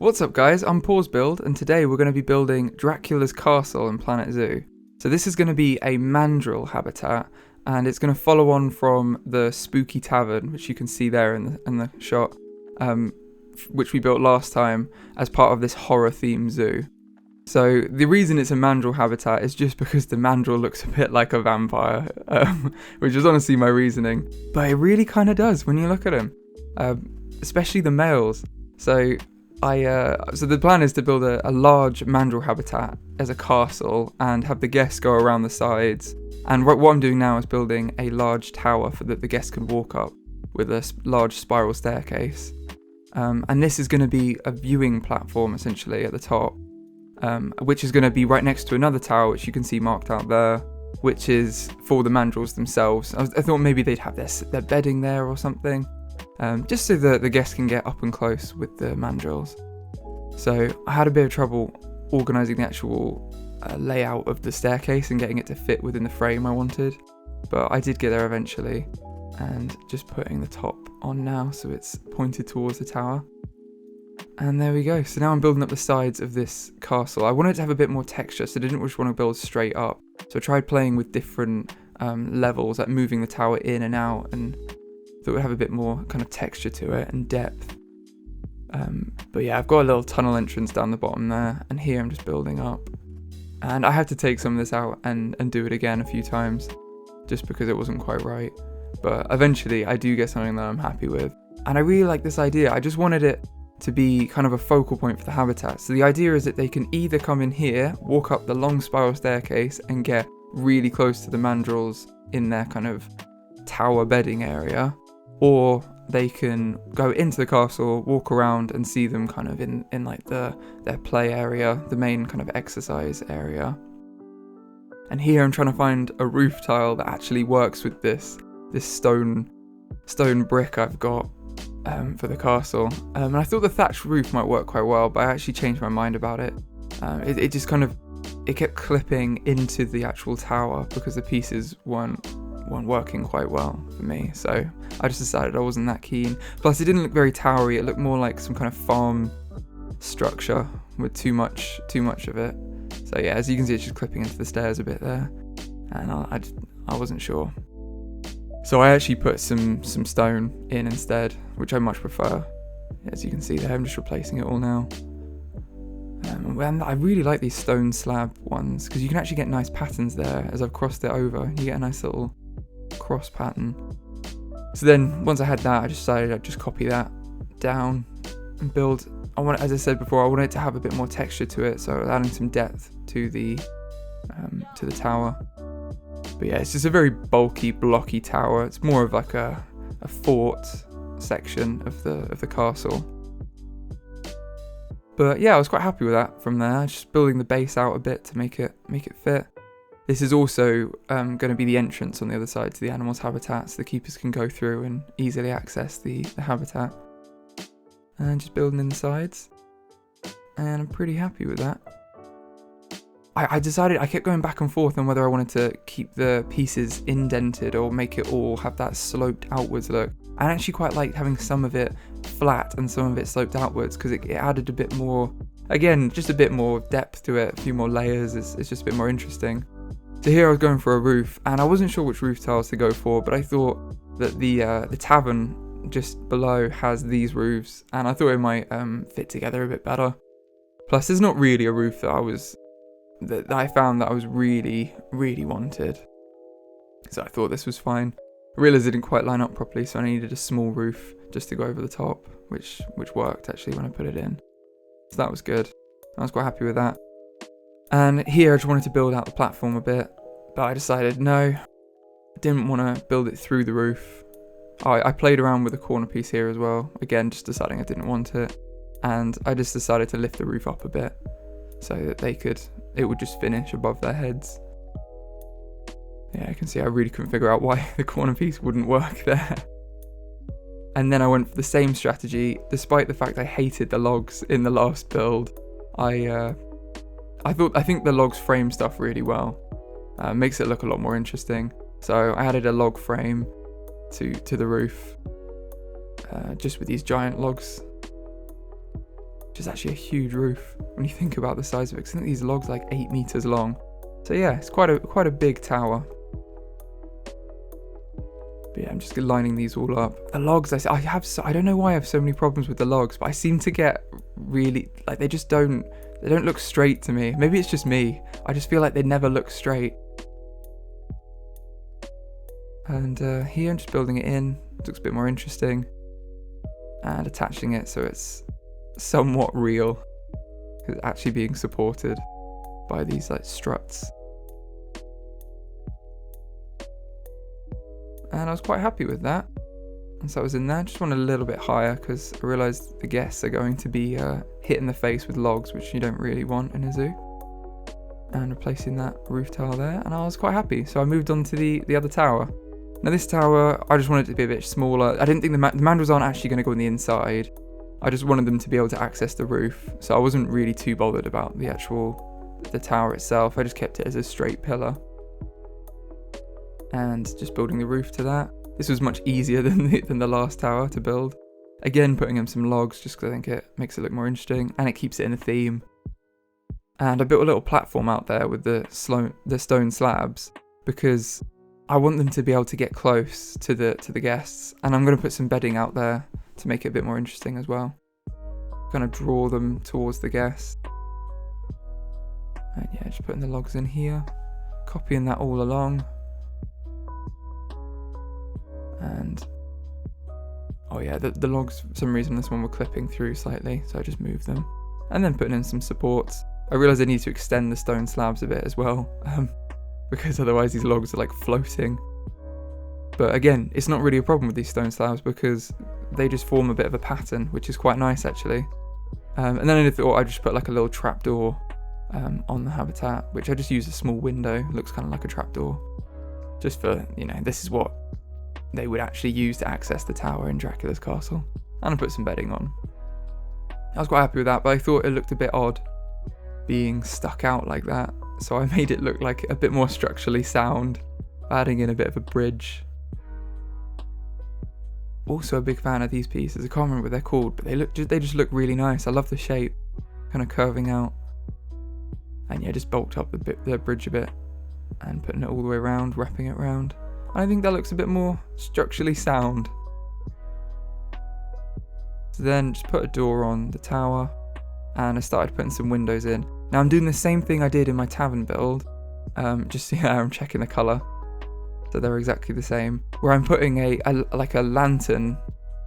What's up guys, I'm PawsBuild and today we're going to be building Dracula's castle in Planet Zoo. So this is going to be a Mandrill habitat and it's going to follow on from the spooky tavern, which you can see there in the shot, which we built last time as part of this horror themed zoo. So the reason it's a Mandrill habitat is just because the Mandrill looks a bit like a vampire, which is honestly my reasoning. But it really kind of does when you look at him, especially the males. So the plan is to build a large Mandrill habitat as a castle and have the guests go around the sides. And what I'm doing now is building a large tower for that the guests can walk up with a large spiral staircase. And this is going to be a viewing platform essentially at the top, which is going to be right next to another tower, which you can see marked out there, which is for the Mandrills themselves. I thought maybe they'd have their bedding there or something. Just so that the guests can get up and close with the Mandrills. So I had a bit of trouble organising the actual layout of the staircase and getting it to fit within the frame I wanted, but I did get there eventually, and just putting the top on now so it's pointed towards the tower. And there we go. So now I'm building up the sides of this castle. I wanted to have a bit more texture, so I didn't just want to build straight up. So I tried playing with different levels, like moving the tower in and out, and thought it would have a bit more kind of texture to it and depth. But yeah, I've got a little tunnel entrance down the bottom there, and here I'm just building up. And I had to take some of this out and do it again a few times, just because it wasn't quite right. But eventually I do get something that I'm happy with. And I really like this idea. I just wanted it to be kind of a focal point for the habitat. So the idea is that they can either come in here, walk up the long spiral staircase and get really close to the Mandrills in their kind of tower bedding area, or they can go into the castle, walk around and see them kind of in like their play area, the main kind of exercise area. And here I'm trying to find a roof tile that actually works with this stone brick I've got for the castle. And I thought the thatched roof might work quite well, but I actually changed my mind about it. It just kind of, it kept clipping into the actual tower because the pieces weren't working quite well for me, so I just decided I wasn't that keen. Plus it didn't look very towery, it looked more like some kind of farm structure with too much of it. So yeah, as you can see, it's just clipping into the stairs a bit there, and I wasn't sure. So I actually put some stone in instead, which I much prefer. As you can see there, I'm just replacing it all now. And I really like these stone slab ones because you can actually get nice patterns there. As I've crossed it over, you get a nice little cross pattern. So then once I had that, I just decided I'd just copy that down and build. As I said before, I wanted to have a bit more texture to it, so adding some depth to the tower. But yeah, it's just a very bulky, blocky tower. It's more of like a fort section of the castle. But yeah, I was quite happy with that from there. Just building the base out a bit to make it fit. This is also going to be the entrance on the other side to the animals' habitat, so the keepers can go through and easily access the habitat. And just building in the sides. And I'm pretty happy with that. I decided, I kept going back and forth on whether I wanted to keep the pieces indented or make it all have that sloped outwards look. I actually quite liked having some of it flat and some of it sloped outwards because it added a bit more, again, just a bit more depth to it, a few more layers. It's just a bit more interesting. So here I was going for a roof, and I wasn't sure which roof tiles to go for, but I thought that the tavern just below has these roofs, and I thought it might fit together a bit better. Plus, there's not really a roof that I found that I was really, really wanted. So I thought this was fine. I realised it didn't quite line up properly, so I needed a small roof just to go over the top, which worked actually when I put it in. So that was good. I was quite happy with that. And here I just wanted to build out the platform a bit, but I decided no, I didn't want to build it through the roof. I played around with the corner piece here as well, again just deciding I didn't want it, and I just decided to lift the roof up a bit so that it would just finish above their heads. Yeah, I can see I really couldn't figure out why the corner piece wouldn't work there. And then I went for the same strategy, despite the fact I hated the logs in the last build. I think the logs frame stuff really well. Makes it look a lot more interesting. So I added a log frame to the roof, just with these giant logs. which is actually a huge roof when you think about the size of it, because I think these logs are like 8 meters long. So yeah, it's quite a big tower. But yeah, I'm just lining these all up. The logs, I don't know why I have so many problems with the logs, but I seem to get really, like, they don't look straight to me. Maybe it's just me. I just feel like they never look straight. And here I'm just building it in. It looks a bit more interesting. And attaching it so it's somewhat real. It's actually being supported by these like struts. And I was quite happy with that. And so I was in there. Just went a little bit higher because I realised the guests are going to be hit in the face with logs, which you don't really want in a zoo. And replacing that roof tile there, and I was quite happy. So I moved on to the other tower. Now this tower, I just wanted it to be a bit smaller. I didn't think the mandrills aren't actually going to go on the inside. I just wanted them to be able to access the roof. So I wasn't really too bothered about the tower itself. I just kept it as a straight pillar. And just building the roof to that. This was much easier than the last tower to build. Again, putting in some logs just because I think it makes it look more interesting, and it keeps it in the theme. And I built a little platform out there with the stone slabs because I want them to be able to get close to the guests, and I'm going to put some bedding out there to make it a bit more interesting as well. Kind of draw them towards the guests. And yeah, just putting the logs in here, copying that all along. And oh yeah, the logs, for some reason this one were clipping through slightly, so I just moved them. And then putting in some supports. I realised I need to extend the stone slabs a bit as well, because otherwise these logs are like floating. But again, it's not really a problem with these stone slabs because they just form a bit of a pattern, which is quite nice actually. And then I thought I'd just put like a little trapdoor on the habitat, which I just used a small window. It looks kind of like a trapdoor, just for, you know, this is what they would actually use to access the tower in Dracula's castle. And I put some bedding on. I was quite happy with that, but I thought it looked a bit odd being stuck out like that. So I made it look like a bit more structurally sound, adding in a bit of a bridge. Also a big fan of these pieces. I can't remember what they're called, but they just look really nice. I love the shape, kind of curving out. And yeah, just bulked up the bridge a bit and putting it all the way around, wrapping it around. I think that looks a bit more structurally sound. So then just put a door on the tower, and I started putting some windows in. Now I'm doing the same thing I did in my tavern build, just so I'm checking the colour. So they're exactly the same. Where I'm putting like a lantern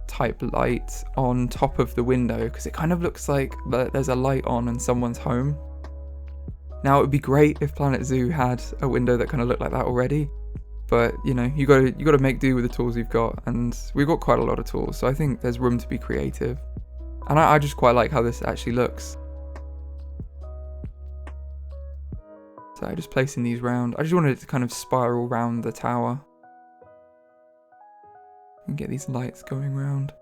type light on top of the window, because it kind of looks like there's a light on in someone's home. Now it would be great if Planet Zoo had a window that kind of looked like that already. But you know, you got to make do with the tools you've got, and we've got quite a lot of tools, so I think there's room to be creative. And I just quite like how this actually looks. So just placing these round. I just wanted it to kind of spiral round the tower and get these lights going round.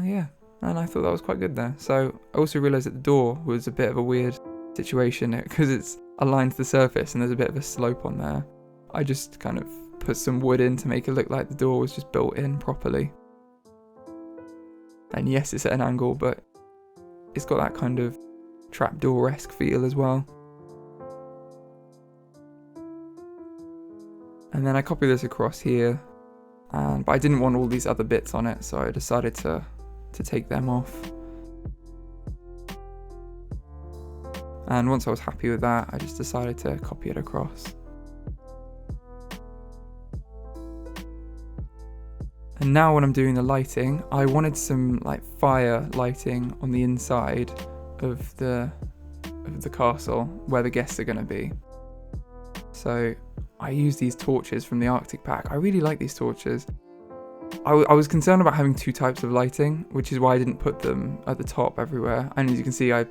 Yeah, and I thought that was quite good there. So I also realised that the door was a bit of a weird situation because it's aligned to the surface and there's a bit of a slope on there. I just kind of put some wood in to make it look like the door was just built in properly. And yes, it's at an angle, but it's got that kind of trapdoor-esque feel as well. And then I copy this across here, but I didn't want all these other bits on it, so I decided to take them off. And once I was happy with that, I just decided to copy it across. And now when I'm doing the lighting, I wanted some like fire lighting on the inside of the castle where the guests are going to be. So I use these torches from the Arctic pack. I really like these torches. I was concerned about having two types of lighting, which is why I didn't put them at the top everywhere. And as you can see, I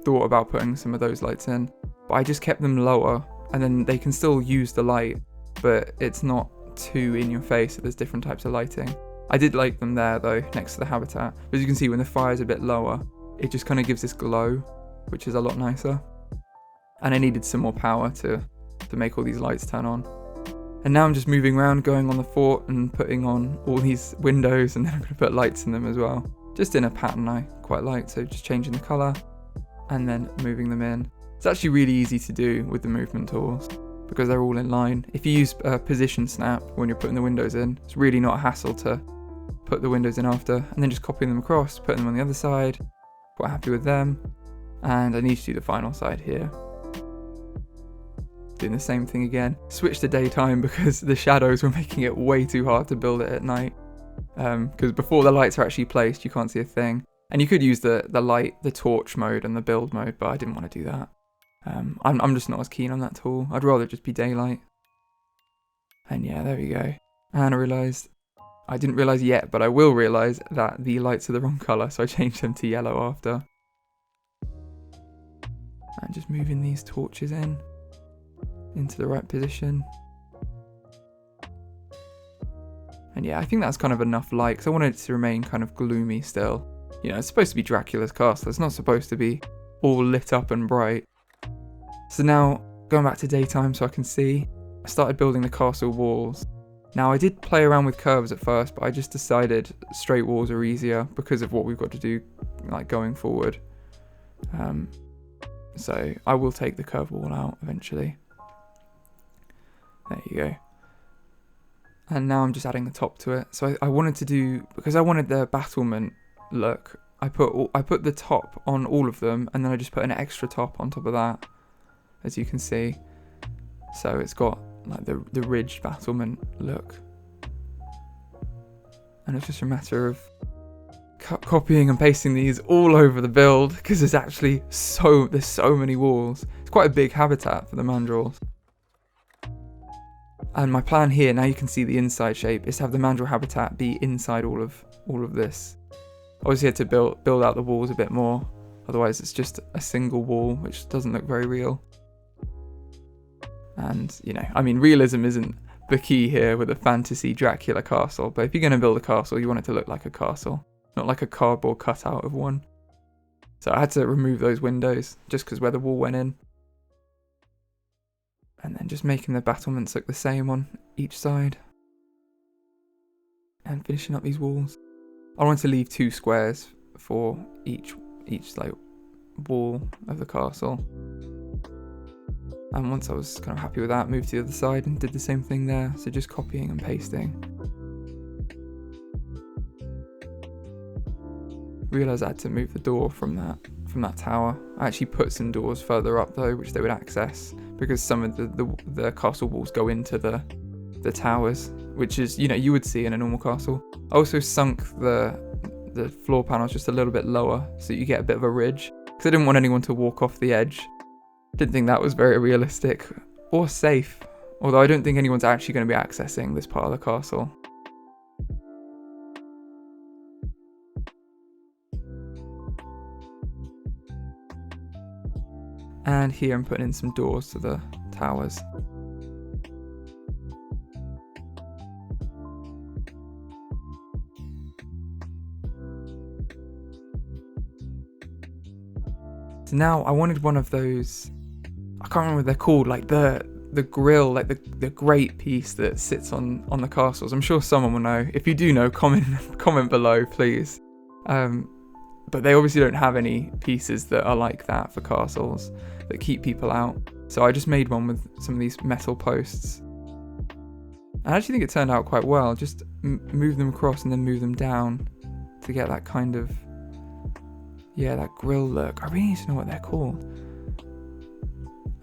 thought about putting some of those lights in, but I just kept them lower, and then they can still use the light, but it's not too in your face. So there's different types of lighting. I did like them there though, next to the habitat. But as you can see, when the fire's a bit lower, it just kind of gives this glow, which is a lot nicer. And I needed some more power to make all these lights turn on. And now I'm just moving around, going on the fort and putting on all these windows, and then I'm going to put lights in them as well. Just in a pattern I quite like, so just changing the colour and then moving them in. It's actually really easy to do with the movement tools because they're all in line. If you use position snap when you're putting the windows in, it's really not a hassle to put the windows in after, and then just copying them across, putting them on the other side. Quite happy with them. And I need to do the final side here. Doing the same thing again. Switch to daytime because the shadows were making it way too hard to build it at night. Because before the lights are actually placed, you can't see a thing. And you could use the light, the torch mode and the build mode, but I didn't want to do that. I'm just not as keen on that tool. I'd rather just be daylight. And yeah, there we go. And I didn't realise yet, but I will realise that the lights are the wrong colour, so I changed them to yellow after. And just moving these torches into the right position. And yeah, I think that's kind of enough light, because I wanted it to remain kind of gloomy still. You know, it's supposed to be Dracula's castle, it's not supposed to be all lit up and bright. So now, going back to daytime so I can see, I started building the castle walls. Now I did play around with curves at first, but I just decided straight walls are easier because of what we've got to do like going forward. So I will take the curve wall out eventually. There you go. And now I'm just adding the top to it. So I wanted to do, because I wanted the battlement look, I put the top on all of them, and then I just put an extra top on top of that, as you can see. So it's got like the ridged battlement look. And it's just a matter of copying and pasting these all over the build, because there's so many walls. It's quite a big habitat for the Mandrills. And my plan here, now you can see the inside shape, is to have the Mandrill habitat be inside all of this. Obviously I had to build out the walls a bit more, otherwise it's just a single wall, which doesn't look very real. And, you know, I mean, realism isn't the key here with a fantasy Dracula castle, but if you're going to build a castle, you want it to look like a castle, not like a cardboard cutout of one. So I had to remove those windows, just because where the wall went in. And then just making the battlements look the same on each side. And finishing up these walls. I wanted to leave 2 squares for each like wall of the castle. And once I was kind of happy with that, moved to the other side and did the same thing there. So just copying and pasting. Realised I had to move the door from that tower. I actually put some doors further up though, which they would access, because some of the castle walls go into the towers, which is, you know, you would see in a normal castle. I also sunk the floor panels just a little bit lower so you get a bit of a ridge, because I didn't want anyone to walk off the edge. Didn't think that was very realistic or safe, although I don't think anyone's actually going to be accessing this part of the castle. And here I'm putting in some doors to the towers. So now I wanted one of those, I can't remember what they're called, like the grill, like the grate piece that sits on the castles. I'm sure someone will know. If you do know, comment below, please. But they obviously don't have any pieces that are like that for castles that keep people out. So I just made one with some of these metal posts. I actually think it turned out quite well. Just move them across and then move them down to get that kind of, yeah, that grill look. I really need to know what they're called.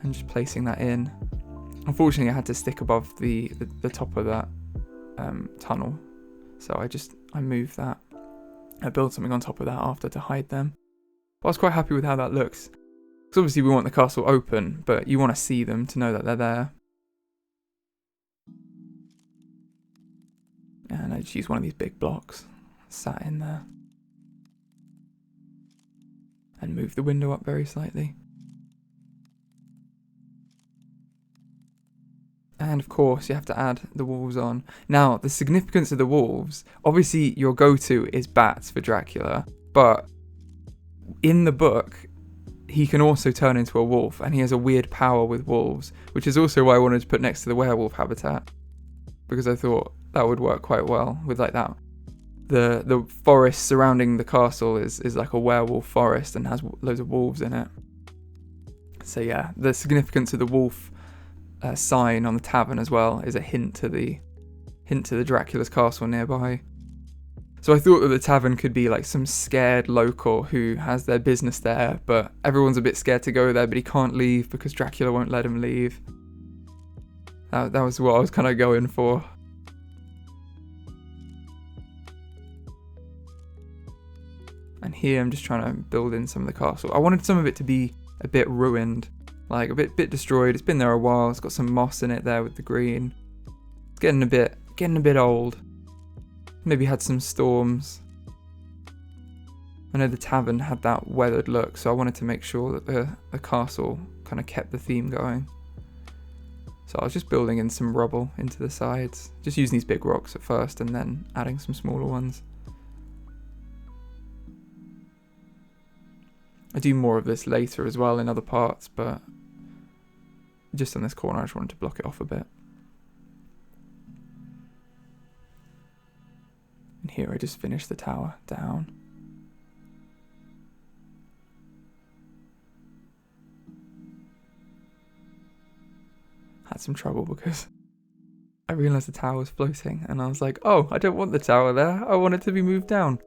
And just placing that in. Unfortunately, I had to stick above the top of that tunnel. So I moved that. I built something on top of that after to hide them. But I was quite happy with how that looks. Because obviously we want the castle open, but you want to see them to know that they're there. And I just used one of these big blocks, sat in there. And moved the window up very slightly. And of course, you have to add the wolves on. Now, the significance of the wolves, obviously your go-to is bats for Dracula, but in the book, he can also turn into a wolf, and he has a weird power with wolves, which is also why I wanted to put next to the werewolf habitat. because I thought that would work quite well with like that. The forest surrounding the castle is like a werewolf forest and has loads of wolves in it. So yeah, the significance of the wolf sign on the tavern as well is a hint to the Dracula's castle nearby. So I thought that the tavern could be like some scared local who has their business there, but everyone's a bit scared to go there, but he can't leave because Dracula won't let him leave. That was what I was kind of going for. And here I'm just trying to build in some of the castle. I wanted some of it to be a bit ruined, like a bit destroyed. It's been there a while. It's got some moss in it there with the green. It's getting a bit old. Maybe had some storms. I know the tavern had that weathered look, so I wanted to make sure that the castle kind of kept the theme going. So I was just building in some rubble into the sides, just using these big rocks at first and then adding some smaller ones. I do more of this later as well in other parts, but just on this corner I just wanted to block it off a bit. And here I just finished the tower down. Had some trouble because I realised the tower was floating and I was like, oh, I don't want the tower there, I want it to be moved down.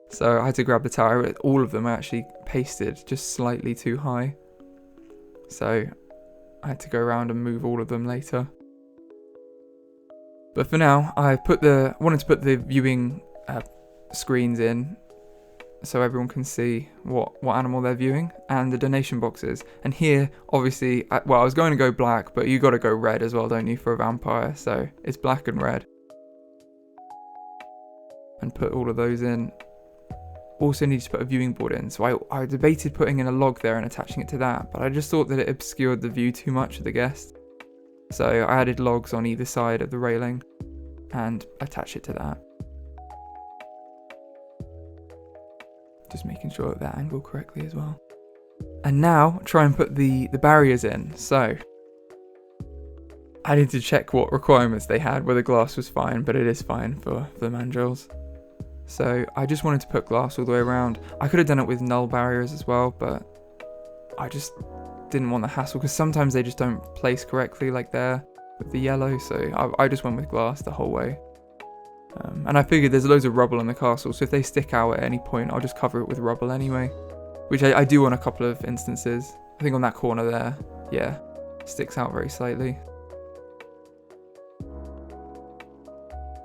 So I had to grab the tower. All of them are actually pasted just slightly too high. So I had to go around and move all of them later. But for now, I wanted to put the viewing screens in so everyone can see what animal they're viewing, and the donation boxes. And here, obviously, I was going to go black, but you got to go red as well, don't you, for a vampire? So it's black and red. And put all of those in. Also need to put a viewing board in, so I debated putting in a log there and attaching it to that, but I just thought that it obscured the view too much of the guest. So I added logs on either side of the railing and attached it to that. Just making sure that they're angled correctly as well. And now try and put the barriers in. So I need to check what requirements they had, whether glass was fine, but it is fine for the mandrills. So I just wanted to put glass all the way around. I could have done it with null barriers as well, but I just didn't want the hassle because sometimes they just don't place correctly like there with the yellow. So I just went with glass the whole way. And I figured there's loads of rubble in the castle, so if they stick out at any point, I'll just cover it with rubble anyway. Which I do on a couple of instances. I think on that corner there, yeah, sticks out very slightly.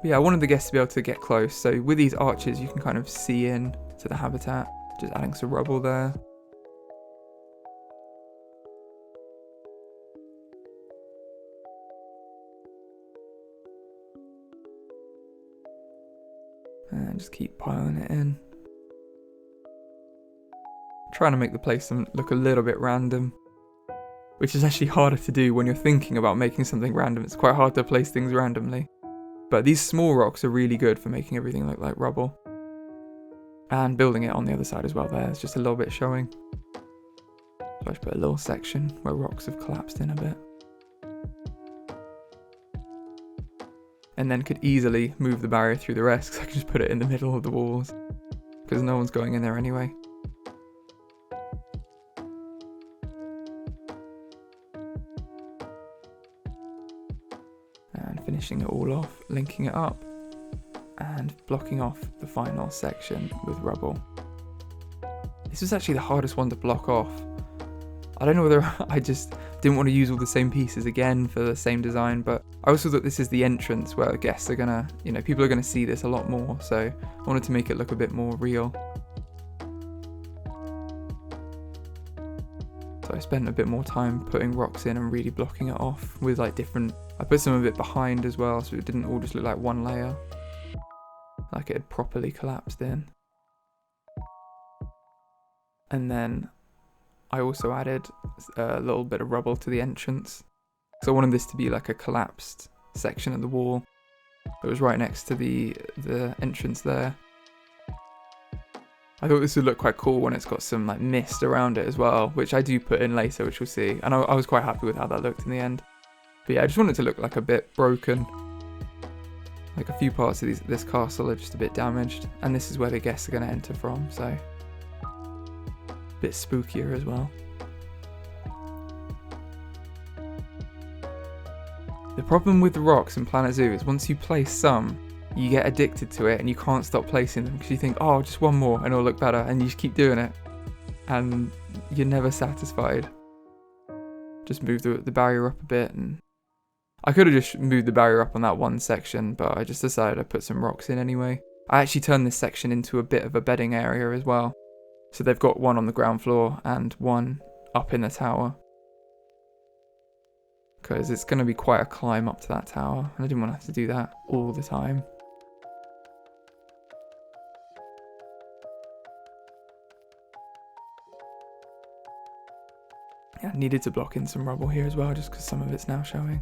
Yeah, I wanted the guests to be able to get close, so with these arches you can kind of see in to the habitat, just adding some rubble there. And just keep piling it in. Trying to make the place look a little bit random, which is actually harder to do when you're thinking about making something random. It's quite hard to place things randomly. But these small rocks are really good for making everything look like rubble. And building it on the other side as well there, it's just a little bit showing. So I just put a little section where rocks have collapsed in a bit. And then could easily move the barrier through the rest, because I can just put it in the middle of the walls. Because no one's going in there anyway. And finishing it all off, linking it up, and blocking off the final section with rubble. This was actually the hardest one to block off. I don't know whether I just didn't want to use all the same pieces again for the same design, but I also thought this is the entrance where guests are gonna, people are gonna see this a lot more, so I wanted to make it look a bit more real. So I spent a bit more time putting rocks in and really blocking it off with like different, I put some of it behind as well, so it didn't all just look like one layer, like it had properly collapsed in. And then I also added a little bit of rubble to the entrance. So I wanted this to be like a collapsed section of the wall that was right next to the entrance there. I thought this would look quite cool when it's got some like mist around it as well, which I do put in later, which we'll see. And I was quite happy with how that looked in the end. But yeah, I just wanted it to look like a bit broken. Like a few parts of this castle are just a bit damaged, and this is where the guests are going to enter from, so a bit spookier as well. The problem with the rocks in Planet Zoo is once you place some, you get addicted to it and you can't stop placing them because you think, oh, just one more and it'll look better, and you just keep doing it and you're never satisfied. Just move the barrier up a bit, and I could have just moved the barrier up on that one section, but I just decided I'd put some rocks in anyway. I actually turned this section into a bit of a bedding area as well. So they've got one on the ground floor and one up in the tower, because it's going to be quite a climb up to that tower, and I didn't want to have to do that all the time. Yeah, I needed to block in some rubble here as well, just because some of it's now showing.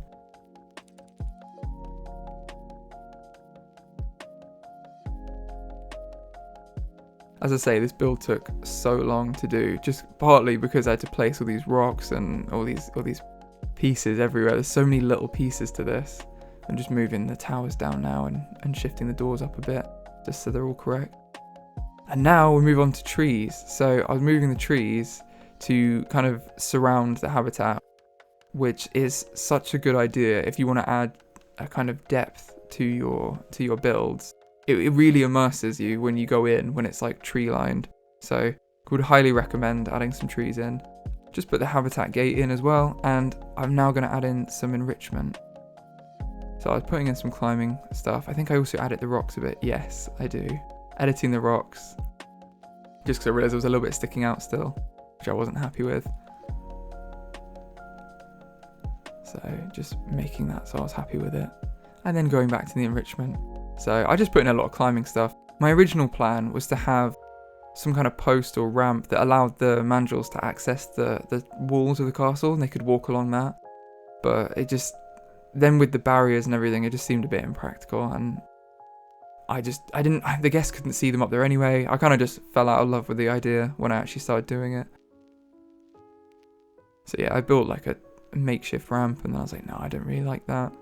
As I say, this build took so long to do, just partly because I had to place all these rocks and all these pieces everywhere. There's so many little pieces to this. I'm just moving the towers down now and shifting the doors up a bit, just so they're all correct. And now we move on to trees. So I was moving the trees to kind of surround the habitat, which is such a good idea if you want to add a kind of depth to your builds. It really immerses you when you go in, when it's like tree lined. So I would highly recommend adding some trees in. Just put the habitat gate in as well, and I'm now going to add in some enrichment. So I was putting in some climbing stuff. I think I also added the rocks a bit. Yes, I do. Editing the rocks, just because I realised there was a little bit sticking out still, which I wasn't happy with. So just making that so I was happy with it. And then going back to the enrichment. So I just put in a lot of climbing stuff. My original plan was to have some kind of post or ramp that allowed the Mandrills to access the walls of the castle, and they could walk along that. But it just, then with the barriers and everything, it just seemed a bit impractical, and the guests couldn't see them up there anyway. I kind of just fell out of love with the idea when I actually started doing it. So yeah, I built like a makeshift ramp, and then I was like, no, I don't really like that.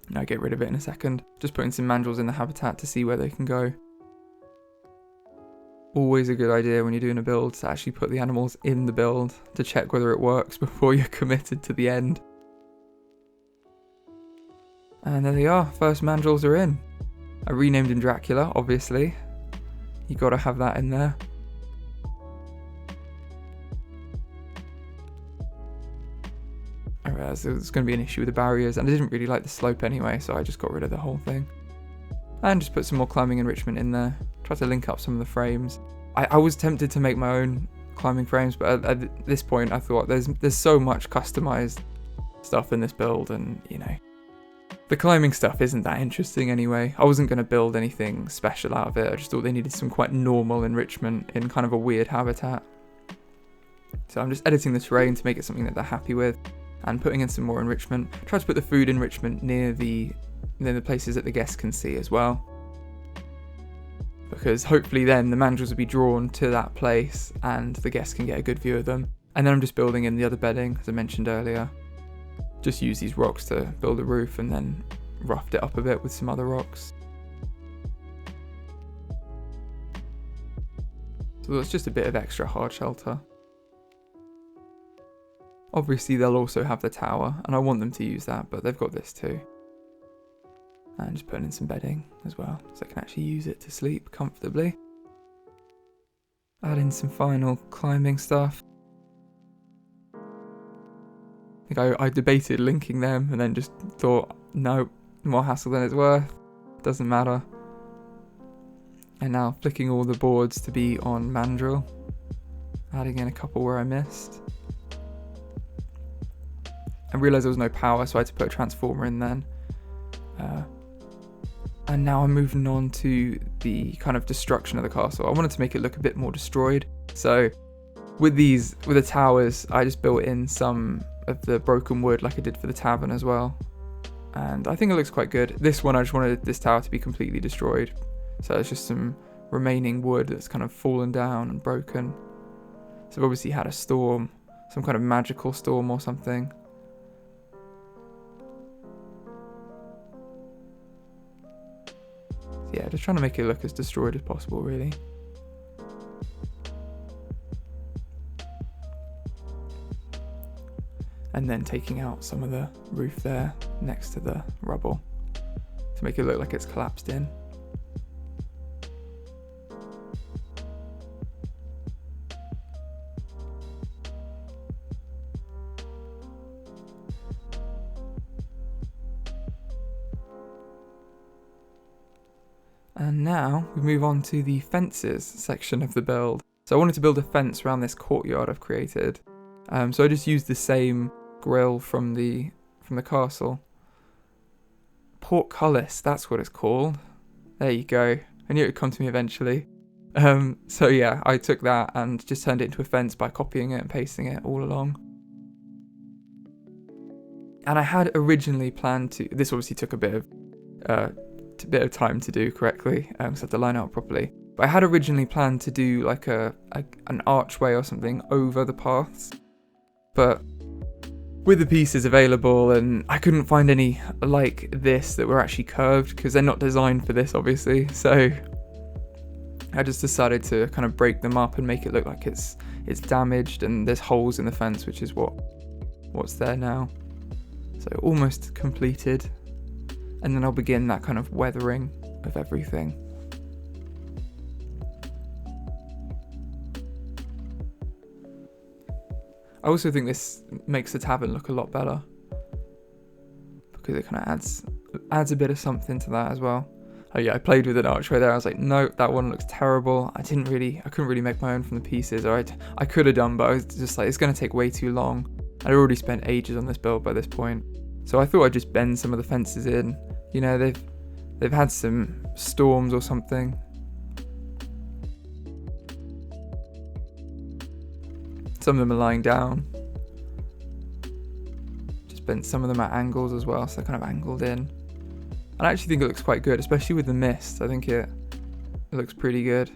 And I'll get rid of it in a second. Just putting some Mandrills in the habitat to see where they can go. Always a good idea when you're doing a build to actually put the animals in the build to check whether it works before you're committed to the end. And there they are, first Mandrills are in. I renamed him Dracula, obviously. You gotta have that in there. I realised there was going to be an issue with the barriers, and I didn't really like the slope anyway, so I just got rid of the whole thing. And just put some more climbing enrichment in there. Try to link up some of the frames. I was tempted to make my own climbing frames, but at this point I thought there's so much customized stuff in this build, and you know, the climbing stuff isn't that interesting anyway. I wasn't going to build anything special out of it. I just thought they needed some quite normal enrichment in kind of a weird habitat. So I'm just editing the terrain to make it something that they're happy with, and putting in some more enrichment. Try to put the food enrichment near the places that the guests can see as well, because hopefully then the Mandrills will be drawn to that place and the guests can get a good view of them. And then I'm just building in the other bedding, as I mentioned earlier. Just use these rocks to build a roof, and then roughed it up a bit with some other rocks. So that's just a bit of extra hard shelter. Obviously they'll also have the tower, and I want them to use that, but they've got this too. And just putting in some bedding as well, so I can actually use it to sleep comfortably. Add in some final climbing stuff. I think I debated linking them, and then just thought, no, more hassle than it's worth, doesn't matter. And now flicking all the boards to be on Mandrill, adding in a couple where I missed. I realised there was no power, so I had to put a transformer in then. And now I'm moving on to the kind of destruction of the castle. I wanted to make it look a bit more destroyed. So with the towers, I just built in some of the broken wood like I did for the tavern as well. And I think it looks quite good. This one, I just wanted this tower to be completely destroyed. So it's just some remaining wood that's kind of fallen down and broken. So I've obviously had a storm, some kind of magical storm or something. Yeah, just trying to make it look as destroyed as possible, really. And then taking out some of the roof there next to the rubble to make it look like it's collapsed in. And now we move on to the fences section of the build. So I wanted to build a fence around this courtyard I've created. So I just used the same grill from the castle. Portcullis, that's what it's called. There you go. I knew it would come to me eventually. So yeah, I took that and just turned it into a fence by copying it and pasting it all along. And I had originally planned to, this obviously took a bit of time to do correctly, so I had to line it up properly. But I had originally planned to do like an archway or something over the paths. But with the pieces available, and I couldn't find any like this that were actually curved because they're not designed for this, obviously. So I just decided to kind of break them up and make it look like it's damaged and there's holes in the fence, which is what's there now. So almost completed. And then I'll begin that kind of weathering of everything. I also think this makes the tavern look a lot better because it kind of adds a bit of something to that as well. Oh yeah, I played with an archway there. I was like, no, that one looks terrible. I couldn't really make my own from the pieces. Or I could have done, but I was just like, it's going to take way too long. I'd already spent ages on this build by this point. So I thought I'd just bend some of the fences in. You know, they've had some storms or something. Some of them are lying down. Just bent some of them at angles as well, so they're kind of angled in. And I actually think it looks quite good, especially with the mist. I think it looks pretty good.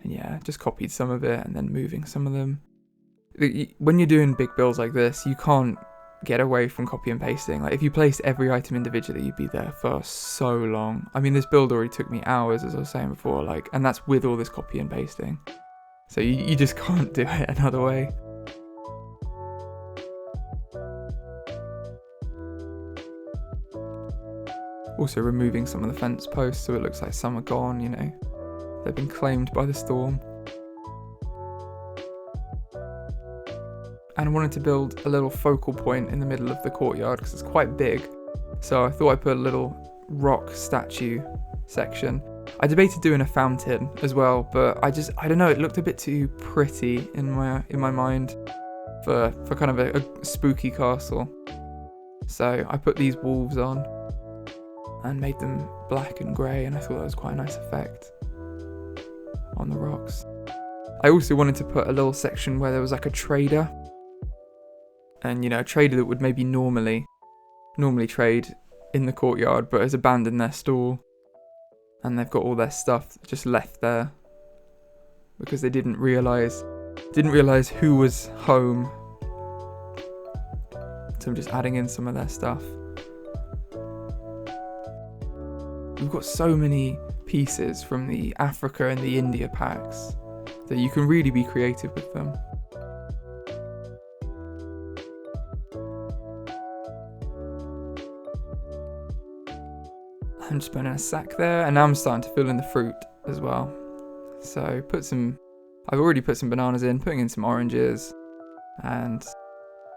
And yeah, just copied some of it and then moving some of them. When you're doing big builds like this, you can't get away from copy and pasting. Like if you placed every item individually, you'd be there for so long. I mean, this build already took me hours, as I was saying before, like, and that's with all this copy and pasting. So you just can't do it another way. Also removing some of the fence posts so it looks like some are gone, you know. They've been claimed by the storm. And I wanted to build a little focal point in the middle of the courtyard because it's quite big. So I thought I'd put a little rock statue section. I debated doing a fountain as well, but I don't know, it looked a bit too pretty in my mind for kind of a spooky castle. So I put these wolves on and made them black and grey, and I thought that was quite a nice effect on the rocks. I also wanted to put a little section where there was like a trader. And, you know, a trader that would maybe normally trade in the courtyard, but has abandoned their stall. And they've got all their stuff just left there because they didn't realise who was home. So I'm just adding in some of their stuff. We've got so many pieces from the Africa and the India packs that you can really be creative with them. I'm just putting in a sack there, and now I'm starting to fill in the fruit as well. So I've already put some bananas in, putting in some oranges, and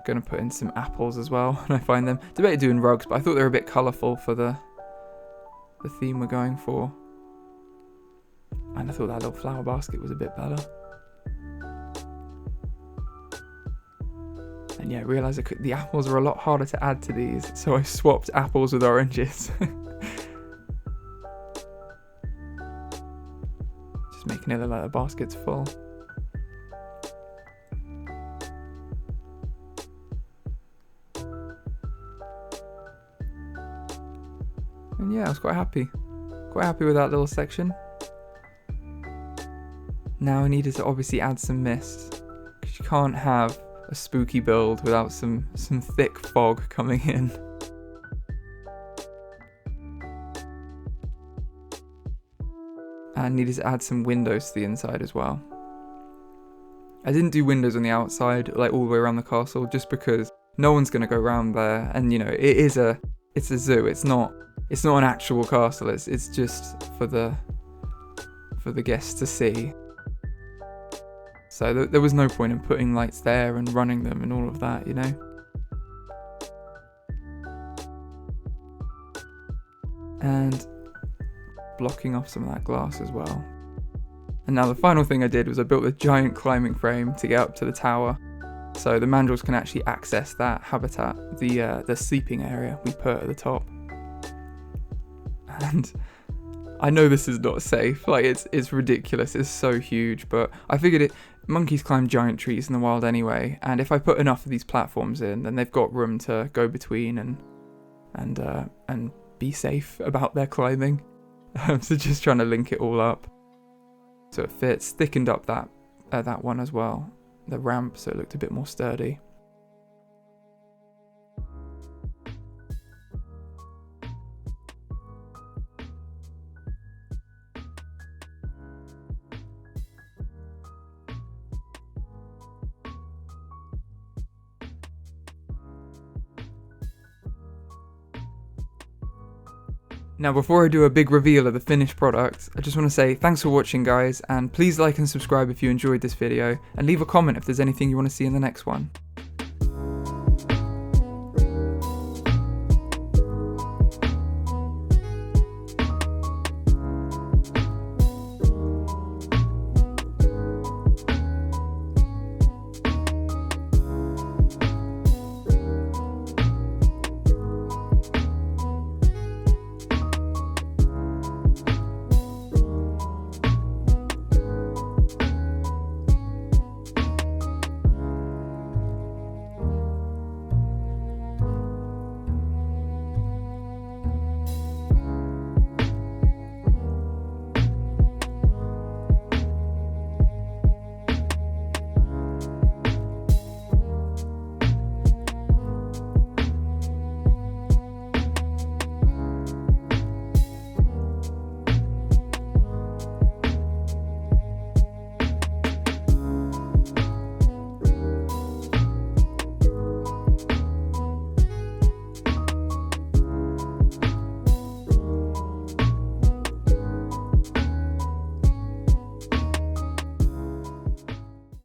gonna put in some apples as well when I find them. Debated doing rugs, but I thought they were a bit colourful for the theme we're going for. And I thought that little flower basket was a bit better. And yeah, I realised the apples are a lot harder to add to these, so I swapped apples with oranges. Just making it look like the basket's full. And yeah, I was quite happy with that little section. Now I needed to obviously add some mist, because you can't have a spooky build without some thick fog coming in. and needed to add some windows to the inside as well. I didn't do windows on the outside, like all the way around the castle, just because no one's going to go around there, and you know, it's a zoo. It's not an actual castle. It's just for the guests to see. So there was no point in putting lights there and running them and all of that, you know. And blocking off some of that glass as well. And now the final thing I did was I built a giant climbing frame to get up to the tower, so the Mandrills can actually access that habitat, the sleeping area we put at the top. And I know this is not safe, like it's ridiculous, it's so huge, but I figured monkeys climb giant trees in the wild anyway, and if I put enough of these platforms in, then they've got room to go between and be safe about their climbing. So just trying to link it all up so it fits. Thickened up that one as well, the ramp, so it looked a bit more sturdy. Now before I do a big reveal of the finished product, I just want to say thanks for watching guys, and please like and subscribe if you enjoyed this video, and leave a comment if there's anything you want to see in the next one.